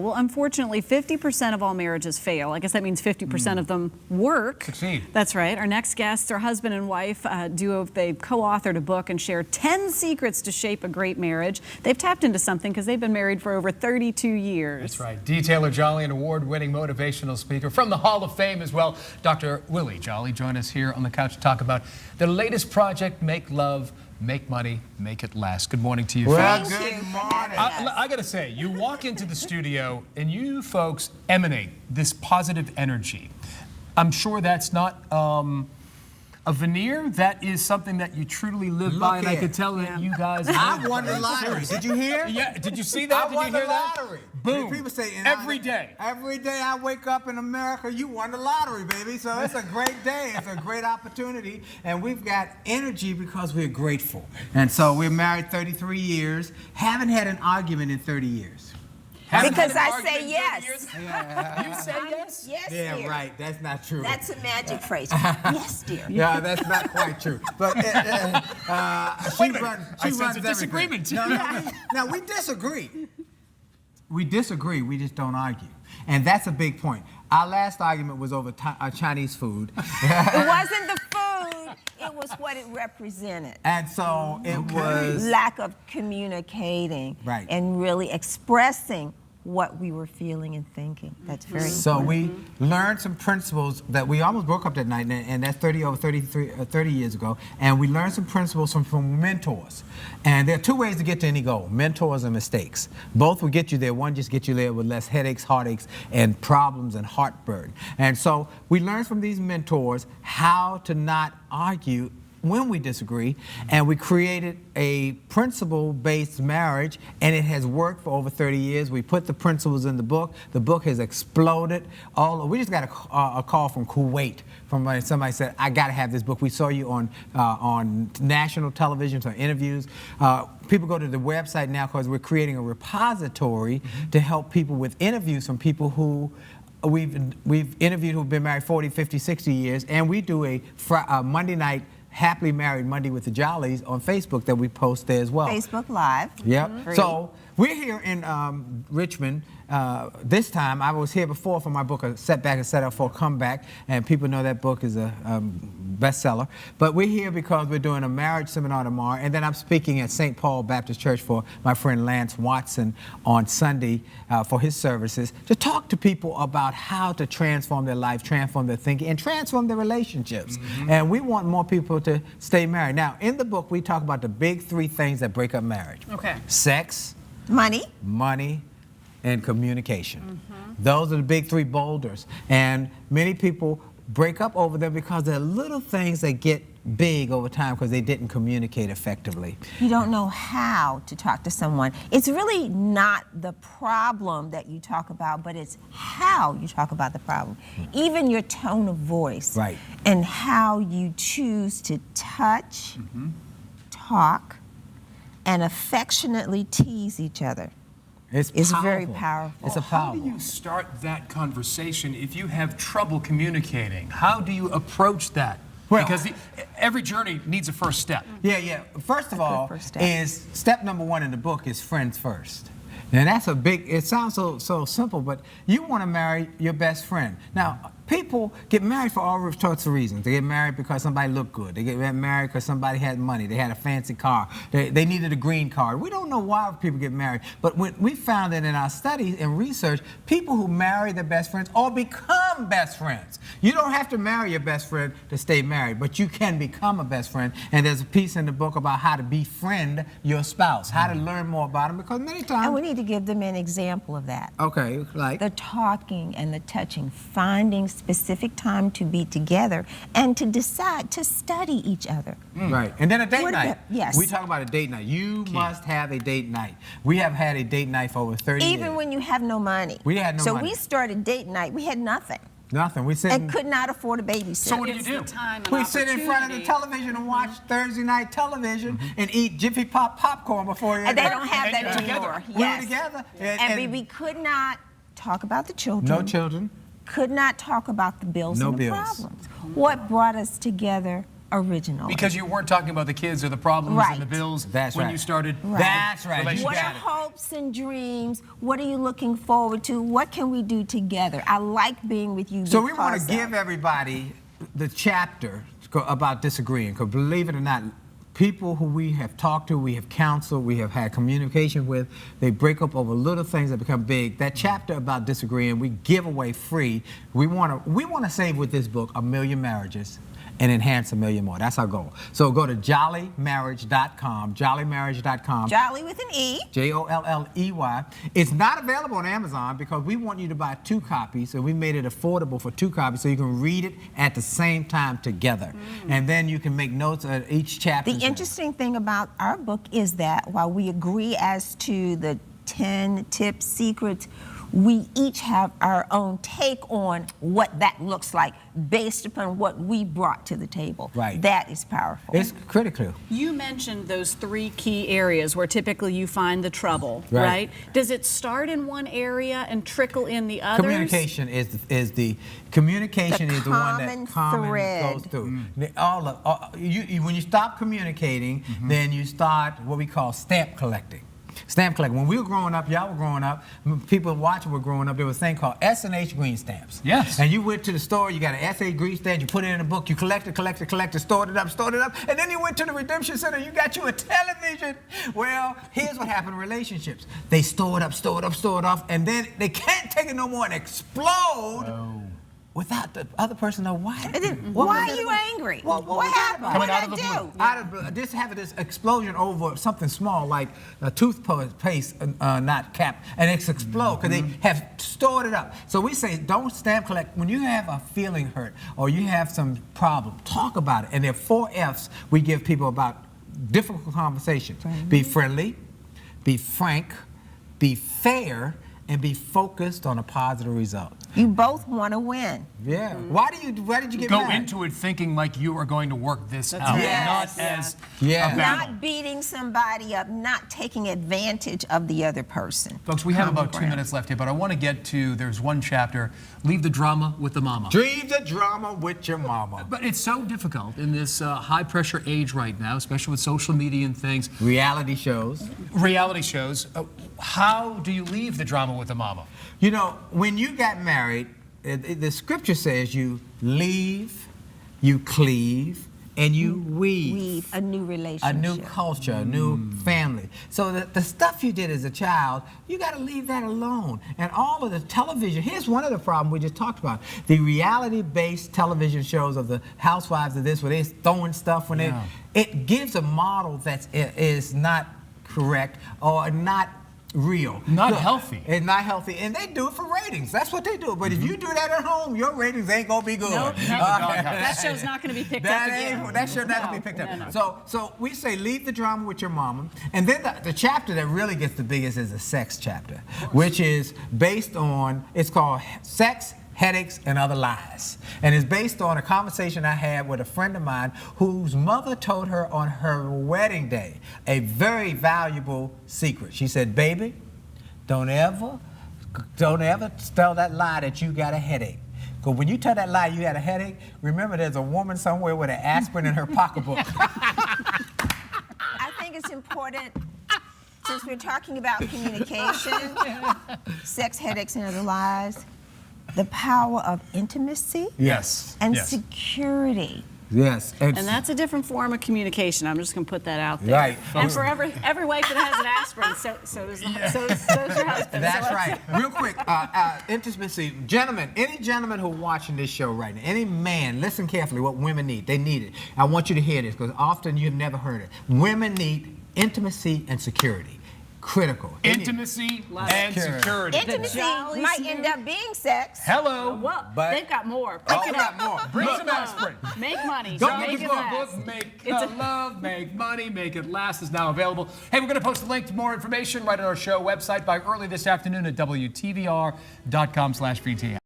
Well, unfortunately, 50% of all marriages fail. I guess that means 50% of them work. Succeed. That's right. Our next guests are husband and wife duo. They've co-authored a book and share 10 secrets to shape a great marriage. They've tapped into something because they've been married for over 32 years. That's right. Detailer Jolley, an award-winning motivational speaker from the Hall of Fame as well. Dr. Willie Jolley joined us here on the couch to talk about their latest project, Make Love, Make Money, Make It Last. Good morning to you. Well, folks. good morning. I got to say, you walk into the studio and you folks emanate this positive energy. I'm sure that's not a veneer. That is something that you truly live by, and I could tell that you guys. I won the lottery. Did you hear? Yeah. Did you see that? I won Did you hear the that? lottery. Boom. People say Every day. Every day I wake up in America, you won the lottery, baby. So it's a great day. It's a great opportunity, and we've got energy because we're grateful. And so we're married 33 years. Haven't had an argument in 30 years. Because I say yes. You say yes? Yes, Yeah, dear. right. That's not true. That's a magic phrase. Yes, dear. Yeah, that's not quite true. But she runs a disagreement. No, we disagree. We disagree. We just don't argue. And that's a big point. Our last argument was over Chinese food. It wasn't the food. It was what it represented. And so it was... Lack of communicating. Right. And really expressing what we were feeling and thinking. That's very important. So we learned some principles that we almost broke up that night, and that's 30 years ago. And we learned some principles from mentors. And there are two ways to get to any goal: mentors and mistakes. Both will get you there. One just gets you there with less headaches, heartaches, and problems and heartburn. And so we learned from these mentors how to not argue when we disagree, and we created a principle-based marriage, and it has worked for over 30 years. We put the principles in the book. The book has exploded. We just got a call from Kuwait from somebody said, "I got to have this book. We saw you on national television for interviews." People go to the website now because we're creating a repository to help people with interviews from people who we've interviewed who've been married 40, 50, 60 years, and we do a Monday night Happily Married Monday with the Jollies on Facebook that we post there as well. Facebook Live. Yep. So we're here in Richmond. This time, I was here before for my book, A Setback and Set Up for a Comeback, and people know that book is a bestseller. But we're here because we're doing a marriage seminar tomorrow, and then I'm speaking at St. Paul Baptist Church for my friend Lance Watson on Sunday for his services to talk to people about how to transform their life, transform their thinking, and transform their relationships. And we want more people to stay married. Now, in the book, we talk about the big three things that break up marriage. Okay. Sex. Money. And communication. Those are the big three boulders. And many people break up over them because there are little things that get big over time because they didn't communicate effectively. You don't know how to talk to someone. It's really not the problem that you talk about, but it's how you talk about the problem. Even your tone of voice. Right. And how you choose to touch, talk, and affectionately tease each other. It's very powerful. It's a How powerful. do you start that conversation if you have trouble communicating? How do you approach that? Well, because every journey needs a first step. Yeah. First of all, first step. is step number one in the book is friends first. Now that's a big, it sounds so simple, but you want to marry your best friend. Now, people get married for all sorts of reasons. They get married because somebody looked good. They get married because somebody had money. They had a fancy car. They needed a green card. We don't know why people get married, but we found that in our studies and research, people who marry their best friends or become best friends. You don't have to marry your best friend to stay married, but you can become a best friend. And there's a piece in the book about how to befriend your spouse, how to learn more about them, because many times... And we need to give them an example of that. Okay, like? The talking and the touching, finding specific time to be together and to decide to study each other. Right. And then a date night. Yes. We talk about a date night. You must have a date night. We have had a date night for over 30 years. Even when you have no money. We had no money. So we started date night. We had nothing. Nothing. We sit And could not afford a babysitter. So what do you do? We sit in front of the television and watch Thursday night television and eat Jiffy Pop popcorn before you... And they don't have that together. anymore. We were Yes. together. And we could not talk about the children. No children. Could not talk about the bills No and the bills. problems. What brought us together originally. Because you weren't talking about the kids or the problems and the Right. bills That's when right. you started. That's right. You relationship. What are got it. hopes and dreams? What are you looking forward to? What can we do together? I like being with you. So we want because to give of- everybody the chapter about disagreeing, because believe it or not, people who we have talked to, we have counseled, we have had communication with, they break up over little things that become big. That chapter about disagreeing, we give away free. We want to save with this book 1 million marriages and enhance 1 million more. That's our goal. So go to jolleymarriage.com, jolleymarriage.com. Jolley with an E. Jolley. It's not available on Amazon because we want you to buy 2 copies, so we made it affordable for 2 copies so you can read it at the same time together. And then you can make notes of each chapter. The interesting thing about our book is that while we agree as to the 10 tips, secrets, we each have our own take on what that looks like based upon what we brought to the table. Right. That is powerful. It's critical. You mentioned those 3 key areas where typically you find the trouble, Right. right? Does it start in one area and trickle in the others? Communication is the communication The is the one common that common thread. goes through. When you stop communicating, then you start what we call stamp collecting. Stamp collecting. When we were growing up, y'all were growing up, people watching were growing up, there was a thing called S&H green stamps. Yes. And you went to the store, you got an S&H green stamp, you put it in a book, you collected, stored it up, and then you went to the Redemption Center, you got you a television. Well, here's what happened in relationships. They store it up, and then they can't take it no more and explode. Without the other person know why. Why are you angry? What was that happened? about? What Coming out did of the I blue. do? Out of just having this explosion over something small like a toothpaste not capped, and it's explode because they have stored it up. So we say don't stamp collect. When you have a feeling hurt or you have some problem, talk about it. And there are 4 F's we give people about difficult conversations. Be friendly, be frank, be fair, and be focused on a positive result. You both want to win. Yeah. Why did you get Go mad? into it thinking like you are going to work this out, right. Yes. not as Yeah. a battle. Not beating somebody up, not taking advantage of the other person. Folks, we have Common about 2 ground. minutes left here, but I want to get to, there's one chapter, leave the drama with the mama. Leave the drama with your mama. But it's so difficult in this high-pressure age right now, especially with social media and things. Reality shows. Reality shows. How do you leave the drama with the mama? You know, when you got married, the scripture says you leave, you cleave, and you weave. A new relationship. A new culture, a new family. So the stuff you did as a child, you got to leave that alone. And all of the television, here's one of the problems we just talked about. The reality-based television shows of the housewives of this, where they're throwing stuff, it gives a model that is not correct or not real. Not healthy. It's not healthy. And they do it for ratings. That's what they do. But if you do that at home, your ratings ain't going to be good. Nope. That show's not going to be picked up again. That show's not going to be picked up. So we say leave the drama with your mama. And then the chapter that really gets the biggest is the sex chapter, which is based on, it's called Sex, Headaches, and Other Lies. And it's based on a conversation I had with a friend of mine whose mother told her on her wedding day a very valuable secret. She said, baby, don't ever tell that lie that you got a headache. Because when you tell that lie you had a headache, remember there's a woman somewhere with an aspirin in her pocketbook. I think it's important, since we're talking about communication, sex, headaches, and other lies, the power of intimacy Yes. and Yes. security. Yes. And that's a different form of communication. I'm just going to put that out there. Right. And for every wife that has an aspirin, so does your husband. That's So right. Real quick, intimacy. Gentlemen, any gentleman who's watching this show right now, any man, listen carefully what women need. They need it. I want you to hear this because often you've never heard it. Women need intimacy and security. Critical. Intimacy and security. Intimacy Jolly might smooth. end up being sex. Hello. Well, But- they've got more. Oh, Pick it we up. got more. Bring Look, some aspirin. Make money. Don't Make get it the last. Make It's a- love, make money, make it last is now available. Hey, we're going to post a link to more information right on our show website by early this afternoon at WTVR.com/VT.